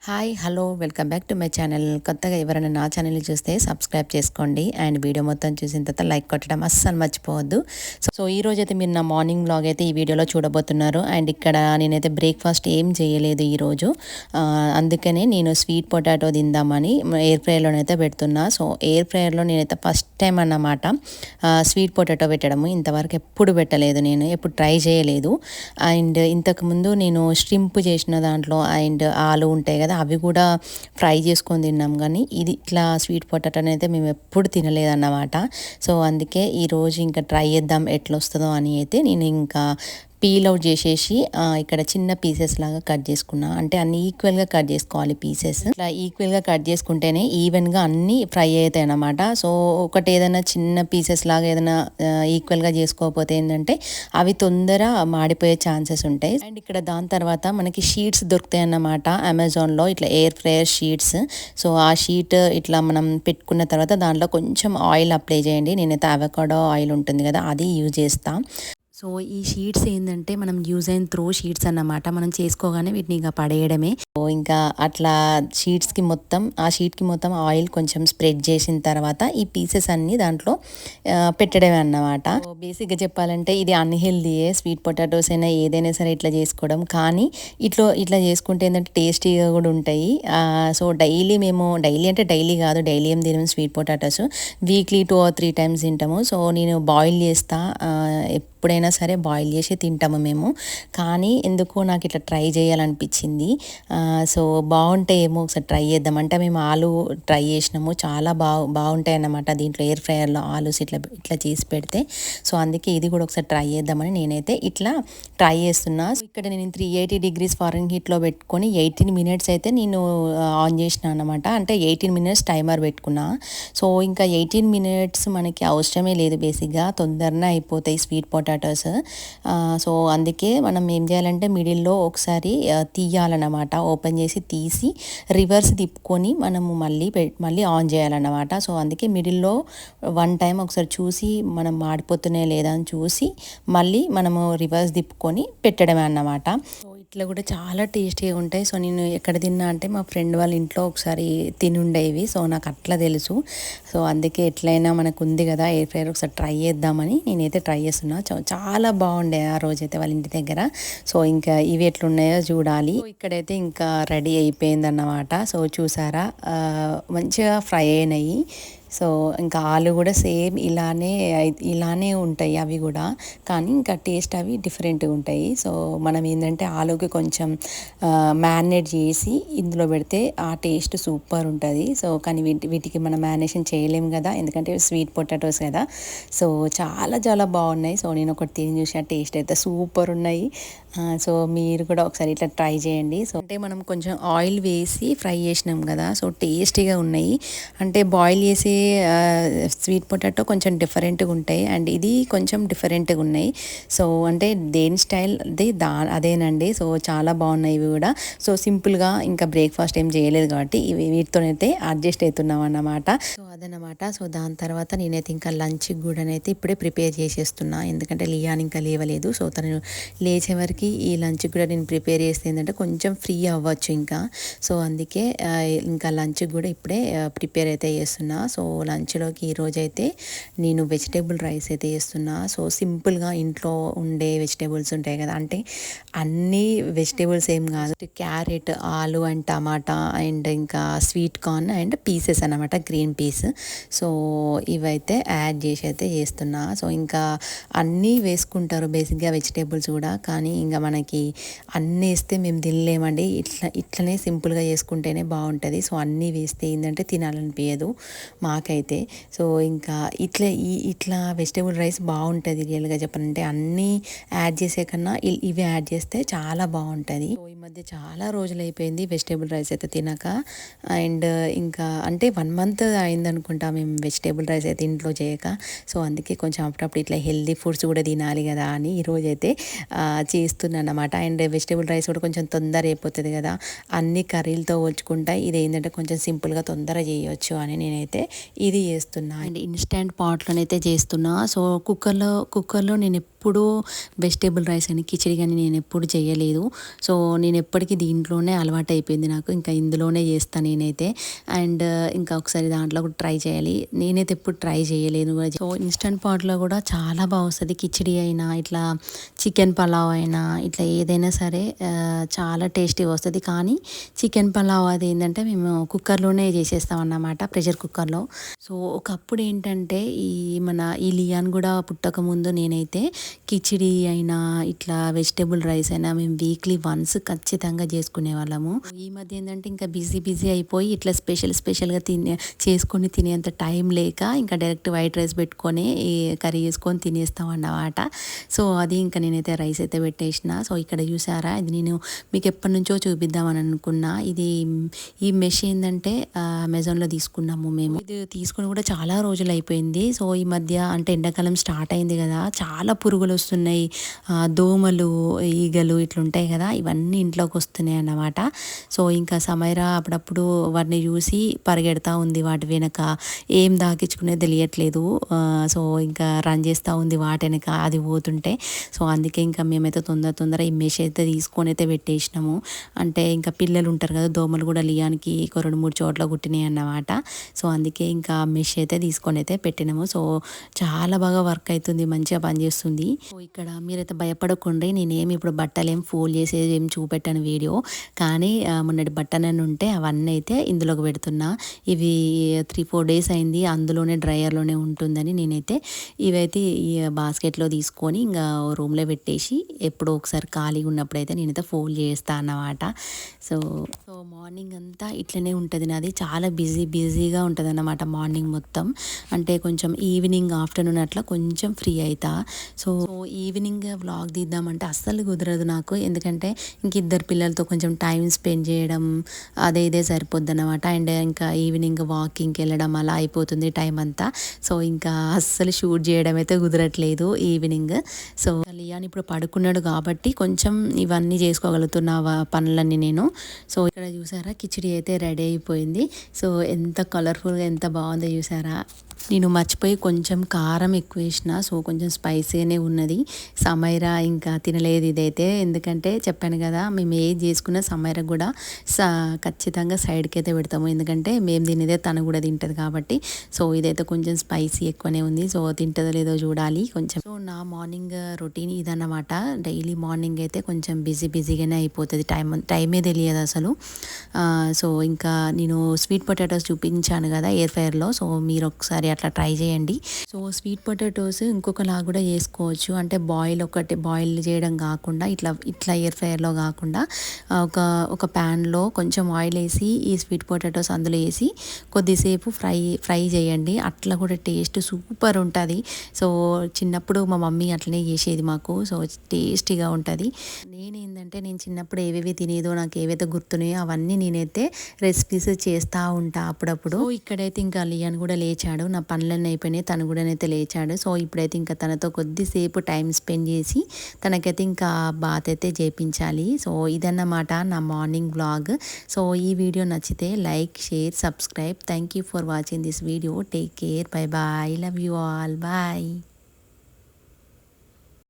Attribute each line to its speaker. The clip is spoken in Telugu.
Speaker 1: Hi hello welcome back to my channel. కొత్తగా ఎవరైనా నా ఛానల్ని చూస్తే సబ్స్క్రైబ్ చేసుకోండి అండ్ వీడియో మొత్తం చూసిన తర్వాత లైక్ కొట్టడం అస్సలు మర్చిపోవద్దు. సో ఈ రోజు అయితే మీరు నా మార్నింగ్ వ్లాగ్ అయితే ఈ వీడియోలో చూడబోతున్నారు. అండ్ ఇక్కడ నేనైతే బ్రేక్ఫాస్ట్ ఏం చేయలేదు ఈరోజు, అందుకనే నేను స్వీట్ పొటాటో తిందామని ఎయిర్ ఫ్రైయర్లోనైతే పెడుతున్నా. సో ఎయిర్ ఫ్రైయర్లో నేనైతే ఫస్ట్ టైం అన్నమాట స్వీట్ పొటాటో పెట్టడము. ఇంతవరకు ఎప్పుడు పెట్టలేదు, నేను ఎప్పుడు ట్రై చేయలేదు. అండ్ ఇంతకుముందు నేను స్ట్రింప్ చేసిన దాంట్లో అండ్ ఆలు ఉంటాయి కదా, అవి కూడా ఫ్రై చేసుకొని తిన్నాం. కానీ ఇది ఇట్లా స్వీట్ పొటాటో అయితే మేము ఎప్పుడు తినలేదన్నమాట. సో అందుకే ఈరోజు ఇంకా ట్రై చేద్దాం ఎట్లా వస్తుందో అని అయితే నేను ఇంకా పీల్ అవుట్ చేసేసి ఇక్కడ చిన్న పీసెస్ లాగా కట్ చేసుకున్నా. అంటే అన్ని ఈక్వల్గా కట్ చేసుకోవాలి పీసెస్. ఇట్లా ఈక్వల్గా కట్ చేసుకుంటేనే ఈవెన్గా అన్నీ ఫ్రై అవుతాయి అన్నమాట. సో ఒకటి ఏదైనా చిన్న పీసెస్ లాగా ఏదైనా ఈక్వల్గా చేసుకోకపోతే ఏంటంటే అవి తొందర మాడిపోయే ఛాన్సెస్ ఉంటాయి. అండ్ ఇక్కడ దాని తర్వాత మనకి షీట్స్ దొరుకుతాయి అన్నమాట అమెజాన్లో, ఇట్లా ఎయిర్ ఫ్రైయర్ షీట్స్. సో ఆ షీట్ ఇట్లా మనం పెట్టుకున్న తర్వాత దాంట్లో కొంచెం ఆయిల్ అప్లై చేయండి. నేనైతే అవకాడో ఆయిల్ ఉంటుంది కదా, అది యూజ్ చేస్తాను. సో ఈ షీట్స్ ఏంటంటే మనం యూజ్ అండ్ త్రో షీట్స్ అన్నమాట. మనం చేసుకోగానే వీటిని ఇంకా పడేయడమే. సో ఇంకా అట్లా షీట్స్కి మొత్తం ఆ షీట్కి మొత్తం ఆయిల్ కొంచెం స్ప్రెడ్ చేసిన తర్వాత ఈ పీసెస్ అన్నీ దాంట్లో పెట్టడమే అన్నమాట. సో బేసిక్గా చెప్పాలంటే ఇది అన్హెల్దీయే, స్వీట్ పొటాటోస్ అయినా ఏదైనా సరే ఇట్లా చేసుకోవడం. కానీ ఇట్లా చేసుకుంటే ఏంటంటే టేస్టీగా కూడా ఉంటాయి. సో డైలీ అంటే డైలీ కాదు, డైలీ ఏం తినము sweet potatoes, weekly 2 or 3 times తింటాము. సో నేను బాయిల్ చేస్తా, ఎప్పుడైనా సరే బాయిల్ చేసి తింటాము మేము. కానీ ఎందుకో నాకు ఇట్లా ట్రై చేయాలనిపించింది. సో బాగుంటాయేమో ఒకసారి ట్రై చేద్దాం అంటే మేము ఆలు ట్రై చేసినాము, చాలా బాగుంటాయి అన్నమాట దీంట్లో ఎయిర్ ఫ్రైయర్లో ఆలూస్ ఇట్లా చేసి పెడితే. సో అందుకే ఇది కూడా ఒకసారి ట్రై చేద్దామని నేనైతే ఇట్లా ట్రై చేస్తున్నా. ఇక్కడ నేను 380 degrees ఫారెన్హీట్లో పెట్టుకొని 18 minutes అయితే నేను ఆన్ చేసిన అనమాట. అంటే 18 minutes టైమర్ పెట్టుకున్నా. సో ఇంకా 18 minutes మనకి అవసరమే లేదు, బేసిక్గా తొందరనే అయిపోతాయి స్వీట్ పొటాటోస్. సో అందుకే మనం ఏం చేయాలంటే మిడిల్లో ఒకసారి తీయాలన్నమాట, ఓపెన్ చేసి తీసి రివర్స్ తిప్పుకొని మనము మళ్ళీ ఆన్ చేయాలన్నమాట. సో అందుకే మిడిల్లో 1 time ఒకసారి చూసి మనం మాడిపోతున్నాయి లేదా అని చూసి మళ్ళీ మనము రివర్స్ తిప్పుకొని పెట్టడమే అన్నమాట. సో ఇట్లా కూడా చాలా టేస్టీగా ఉంటాయి. సో నేను ఎక్కడ తిన్నా అంటే మా ఫ్రెండ్ వాళ్ళ ఇంట్లో ఒకసారి తినుండేవి. సో నాకు అట్లా తెలుసు. సో అందుకే ఎట్లయినా మనకు ఉంది కదా ఎయిర్ ఫ్రైయర్, ఒకసారి ట్రై చేద్దామని నేనైతే ట్రై చేస్తున్నా. చాలా బాగుండే ఆ రోజైతే వాళ్ళ ఇంటి దగ్గర. సో ఇంకా ఇవి ఎట్లున్నాయో చూడాలి. ఇక్కడైతే ఇంకా రెడీ అయిపోయిందన్నమాట. సో చూసారా, మంచిగా ఫ్రై అయినాయి. సో ఇంకా ఆలు కూడా సేమ్ ఇలానే ఉంటాయి అవి కూడా, కానీ ఇంకా టేస్ట్ అవి డిఫరెంట్గా ఉంటాయి. సో మనం ఏంటంటే ఆలుకి కొంచెం మ్యారినేట్ చేసి ఇందులో పెడితే ఆ టేస్ట్ సూపర్ ఉంటుంది. సో కానీ వీటికి మనం మ్యారినేషన్ చేయలేము కదా, ఎందుకంటే స్వీట్ పొటాటోస్ కదా. సో చాలా బాగున్నాయి. సో నేను ఒకటి తిని చూసిన, టేస్ట్ అయితే సూపర్ ఉన్నాయి. సో మీరు కూడా ఒకసారి ఇట్లా ట్రై చేయండి. సో అంటే మనం కొంచెం ఆయిల్ వేసి ఫ్రై చేసినాం కదా, సో టేస్టీగా ఉన్నాయి. అంటే బాయిల్ చేసి స్వీట్ పొటాటో కొంచెం డిఫరెంట్గా ఉంటాయి అండ్ ఇది కొంచెం డిఫరెంట్గా ఉన్నాయి. సో అంటే దేని స్టైల్ అదేనండి. సో చాలా బాగున్నాయి ఇవి కూడా. సో సింపుల్గా ఇంకా బ్రేక్ఫాస్ట్ ఏం చేయలేదు కాబట్టి వీటితోనైతే అడ్జస్ట్ అవుతున్నాం అన్నమాట. సో అదనమాట. సో దాని తర్వాత నేనైతే ఇంకా లంచ్ కూడానైతే ఇప్పుడే ప్రిపేర్ చేసేస్తున్నా, ఎందుకంటే లియాన్ ఇంకా లేవలేదు. సో తను లేచే వరకు ఈ లంచ్ కూడా నేను ప్రిపేర్ చేస్తే ఏంటంటే కొంచెం ఫ్రీ అవ్వచ్చు ఇంకా. సో అందుకే ఇంకా లంచ్ కూడా ఇప్పుడే ప్రిపేర్ అయితే చేస్తున్నా. సో లంచ్లోకి ఈరోజు అయితే నేను వెజిటేబుల్ రైస్ అయితే చేస్తున్నా. సో సింపుల్గా ఇంట్లో ఉండే వెజిటేబుల్స్ ఉంటాయి కదా, అంటే అన్ని వెజిటేబుల్స్ ఏం కాదు, క్యారెట్, ఆలు అండ్ టమాటా అండ్ ఇంకా స్వీట్ కార్న్ అండ్ పీసెస్ అన్నమాట, గ్రీన్ పీస్. సో ఇవైతే యాడ్ చేసి అయితే చేస్తున్నా. సో ఇంకా అన్నీ వేసుకుంటారు బేసిక్గా వెజిటేబుల్స్ కూడా, కానీ ఇంకా మనకి అన్నీ వేస్తే మేము తినలేమండి. ఇట్లనే సింపుల్గా చేసుకుంటేనే బాగుంటుంది. సో అన్నీ వేస్తే ఏంటంటే తినాలనిపించదు మాకైతే. సో ఇంకా ఇట్లా వెజిటేబుల్ రైస్ బాగుంటుంది రియల్గా చెప్పాలంటే. అన్నీ యాడ్ చేసే కన్నా ఇవి యాడ్ చేస్తే చాలా బాగుంటుంది. సో ఈ మధ్య చాలా రోజులు అయిపోయింది వెజిటేబుల్ రైస్ అయితే తినక. అండ్ ఇంకా అంటే 1 month అయిందనుకుంటా మేము వెజిటేబుల్ రైస్ అయితే ఇంట్లో చేయక. సో అందుకే కొంచెం అప్పుడప్పుడు ఇట్లా హెల్దీ ఫుడ్స్ కూడా తినాలి కదా అని ఈరోజైతే చేస్తున్నాను అన్నమాట. అండ్ వెజిటేబుల్ రైస్ కూడా కొంచెం తొందర అయిపోతుంది కదా, అన్ని కర్రీలతో వచ్చుకుంటా. ఇది ఏంటంటే కొంచెం సింపుల్గా తొందర చేయొచ్చు అని నేనైతే ఇది చేస్తున్నా. అండ్ ఇన్స్టెంట్ పాట్లోనైతే చేస్తున్నా. సో కుక్కర్లో నేను ఎప్పుడూ వెజిటేబుల్ రైస్ అని కిచిడి కానీ నేను ఎప్పుడు చేయలేదు. సో నేను ఎప్పటికీ దీంట్లోనే అలవాటు అయిపోయింది నాకు. ఇంకా ఇందులోనే చేస్తాను నేనైతే. అండ్ ఇంకా ఒకసారి దాంట్లో కూడా ట్రై చేయాలి. నేనైతే ఎప్పుడు ట్రై చేయలేదు. సో ఇన్స్టంట్ పాట్లో కూడా చాలా బాగా వస్తుంది. కిచిడి అయినా ఇట్లా చికెన్ పలావ్ అయినా ఇట్లా ఏదైనా సరే చాలా టేస్టీగా వస్తుంది. కానీ చికెన్ పలావ్ అది ఏంటంటే మేము కుక్కర్లోనే చేసేస్తాం అన్నమాట, ప్రెషర్ కుక్కర్లో. సో ఒకప్పుడు ఏంటంటే ఈ లియాన్ కూడా పుట్టకముందు నేనైతే కిచిడి అయినా ఇట్లా వెజిటేబుల్ రైస్ అయినా మేము వీక్లీ వన్స్ ఖచ్చితంగా చేసుకునే వాళ్ళము. ఈ మధ్య ఏంటంటే ఇంకా బిజీ అయిపోయి ఇట్లా స్పెషల్గా చేసుకొని తినేంత టైం లేక ఇంకా డైరెక్ట్ వైట్ రైస్ పెట్టుకొని కర్రీ చేసుకొని తినేస్తాం అన్నమాట. సో అది ఇంకా నేనైతే రైస్ అయితే పెట్టేసిన. సో ఇక్కడ చూసారా, ఇది నేను మీకు ఎప్పటి నుంచో చూపిద్దామని అనుకున్నా. ఈ మెష్ ఏంటంటే అమెజాన్లో తీసుకున్నాము మేము. ఇది తీసుకుని కూడా చాలా రోజులు అయిపోయింది. సో ఈ మధ్య అంటే ఎండాకాలం స్టార్ట్ అయింది కదా, చాలా పురుగులు వస్తున్నాయి, దోమలు ఈగలు ఇట్లుంటాయి కదా, ఇవన్నీ ఇంట్లోకి వస్తున్నాయి అన్నమాట. సో ఇంకా సమైరా అప్పుడప్పుడు వాటిని చూసి పరిగెడతా ఉంది వాటి వెనక, ఏం దాకించుకునేది తెలియట్లేదు. సో ఇంకా రన్ చేస్తూ ఉంది వాటి వెనక అది పోతుంటే. సో అందుకే ఇంకా మేమైతే తొందర ఈ మెష్ అయితే తీసుకొని అయితే పెట్టేసినాము. అంటే ఇంకా పిల్లలు ఉంటారు కదా, దోమలు కూడా లియానికి 2-3 చోట్ల కుట్టినాయి అన్నమాట. సో అందుకే ఇంకా మెష్ అయితే తీసుకొని అయితే పెట్టినాము. సో చాలా బాగా వర్క్ అవుతుంది, మంచిగా పనిచేస్తుంది. సో ఇక్కడ మీరైతే భయపడకండి, నేనేమి ఇప్పుడు బట్టలు ఏం ఫోల్డ్ చేసేది ఏం చూపెట్టాను వీడియో. కానీ మొన్నటి బట్టనని ఉంటే అవన్నీ అయితే ఇందులోకి పెడుతున్నా. ఇవి 3-4 డేస్ అయింది, అందులోనే డ్రయర్లోనే ఉంటుందని నేనైతే ఇవైతే ఈ బాస్కెట్లో తీసుకొని ఇంకా రూమ్లో పెట్టేసి ఎప్పుడో ఒకసారి ఖాళీగా ఉన్నప్పుడైతే నేనైతే ఫోల్డ్ చేస్తాను అన్నమాట. సో మార్నింగ్ అంతా ఇట్లనే ఉంటుంది నాది, చాలా బిజీగా ఉంటుంది అన్నమాట మార్నింగ్ మొత్తం. అంటే కొంచెం ఈవినింగ్ ఆఫ్టర్నూన్ అట్లా కొంచెం ఫ్రీ అవుతా. సో ఈవినింగ్ వ్లాగ్ తీద్దామంటే అస్సలు కుదరదు నాకు, ఎందుకంటే ఇంక ఇద్దరు పిల్లలతో కొంచెం టైం స్పెండ్ చేయడం ఇదే సరిపోద్ది అన్నమాట. అండ్ ఇంకా ఈవినింగ్ వాకింగ్కి వెళ్ళడం అలా అయిపోతుంది టైం అంతా. సో ఇంకా అస్సలు షూట్ చేయడం అయితే కుదరట్లేదు ఈవినింగ్. సో లియాన్ ఇప్పుడు పడుకున్నాడు కాబట్టి కొంచెం ఇవన్నీ చేసుకోగలుగుతున్న పనులన్నీ నేను. సో ఇక్కడ చూసారా, కిచిడి అయితే రెడీ అయిపోయింది. సో ఎంత కలర్ఫుల్గా ఎంత బాగుందో చూసారా. నేను మర్చిపోయి కొంచెం కారం ఎక్కువ వేసిన, సో కొంచెం స్పైసీగానే ఉన్నది. సమైరా ఇంకా తినలేదు ఇదైతే, ఎందుకంటే చెప్పాను కదా మేము ఏది చేసుకున్నా సమైరా కూడా ఖచ్చితంగా సైడ్కి అయితే పెడతాము, ఎందుకంటే మేము తినేదే తను కూడా తింటుంది కాబట్టి. సో ఇదైతే కొంచెం స్పైసీ ఎక్కువనే ఉంది. సో తింటుందో లేదో చూడాలి కొంచెం. సో నా మార్నింగ్ రొటీన్ ఇదన్నమాట. డైలీ మార్నింగ్ అయితే కొంచెం బిజీగానే అయిపోతుంది, టైమే తెలియదు అసలు. సో ఇంకా నేను స్వీట్ పొటాటోస్ చూపించాను కదా ఎయిర్ ఫ్రైయర్లో, సో మీరు ఒకసారి అట్లా ట్రై చేయండి. సో స్వీట్ పొటాటోస్ ఇంకొకలా కూడా చేసుకోవచ్చు, అంటే బాయిల్ చేయడం కాకుండా ఇట్లా ఎయిర్ ఫ్రైయర్లో కాకుండా ఒక ప్యాన్లో కొంచెం ఆయిల్ వేసి ఈ స్వీట్ పొటాటోస్ అందులో వేసి కొద్దిసేపు ఫ్రై చేయండి, అట్లా కూడా టేస్ట్ సూపర్ ఉంటుంది. సో చిన్నప్పుడు మా మమ్మీ అట్లనే చేసేది మాకు, సో టేస్టీగా ఉంటుంది. నేను చిన్నప్పుడు ఏవేవి తినేదో నాకు ఏవైతే గుర్తున్నాయో అవన్నీ నేనైతే రెసిపీస్ చేస్తూ ఉంటా అప్పుడప్పుడు. ఇక్కడైతే ఇంకా లియాన్ కూడా లేచాడు, నా పనులన్నీ అయిపోయినాయి, తను కూడా అయితే లేచాడు. సో ఇప్పుడైతే ఇంకా తనతో కొద్దిసేపు టైం స్పెండ్ చేసి తనకైతే ఇంకా బాత్ అయితే చేయించాలి. సో ఇదన్నమాట నా మార్నింగ్ వ్లాగ్. సో ఈ వీడియో నచ్చితే like, share, subscribe. Thank you for watching this video. Take care, bye bye, love you all, bye.